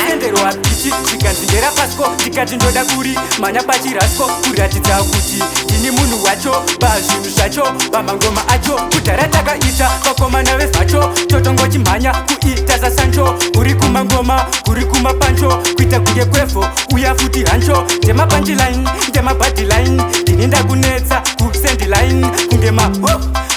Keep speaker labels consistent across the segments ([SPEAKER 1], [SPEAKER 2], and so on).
[SPEAKER 1] Tenderwa pichi tikanzingera Pasco tikati ndoda kuri manya pachirasco kuratidza kuti ini munhu wacho pazvinhu zvacho pamangoma acho kudhara takaita vakomana vevhacho totongochimhanya kuita sasancho kuri kumangoma kuri kumapancho kuita kunge kwevo uya futi hancho ndemapanchiline ndemabhadhiline ndini ndakunetsa kusendline kunge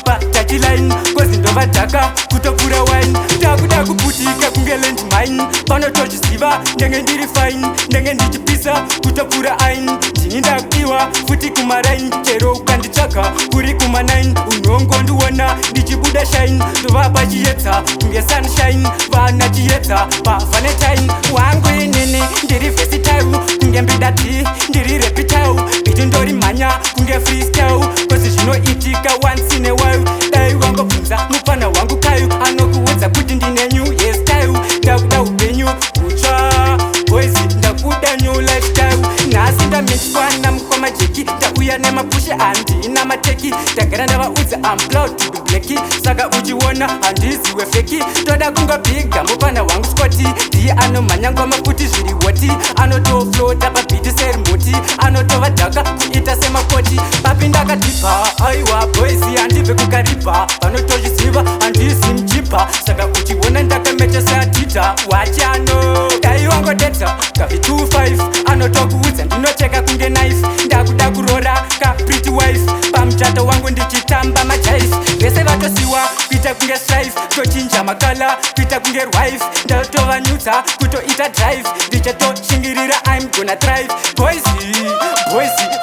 [SPEAKER 1] patachiline kozi ndovadhaka kutopfura wine ndakuda kuputika kunge landmine panotochiziva ndenge ndiri fine ndenge ndichipisa kutopfura ain ndini ndakiwa futi kumarain chero ukanditsvaka kuri kuma9 unongondiona ndichibuda shine ndovapa chiedza kunge sunshine vana chiedza pavanetine wangu inini ndiri versatile kunge mbidati ndiri reptile biti ndori mhanya kunge freestyle kozi zvinoitika once in a while dai wangobvunza mupana wangu kayu anokuudza kuti ndine new hairstyle ndakuda upenyu kutsva boys ndakuda new lifestyle nhasi ndamitswa namukoma jeki ndauya nemapushi handina mateki ndagara ndavaudza am proud to be blacky saka uchiona handiziwe feki toda kungobhiga mupana wangu scoti ndiye anomhanya ngoma kuti zviri hoti anotoflota pabhiti serimoti anotovadhaka kuita semakoti papi ndakatipa aiwa boys handibve kukaripa vanotochiziva handisi mchipa saka uchiona ndakamecha seatita wachano dai wangodeta kavi 25 anotokuudza ndinoteka kunge knife ndakuda kurora kapriti wife pamuchato wangu ndichitamba majife vese vatosiwa kuita kunge strife tochinja makala kuita kunge wife ndatovanyudza kutoita drive ndichatoshingirira I'm gonna thrive boys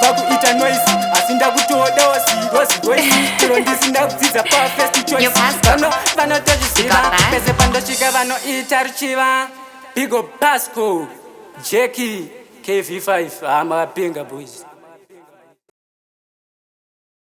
[SPEAKER 1] vakuita noise asi ndakutodawo sigosi chero ndisi ndakudzidza perfect choice vanotochiziva pese pandosvika vanoita ruchiva bigo Pasco Jackie KV5 amapenga boys.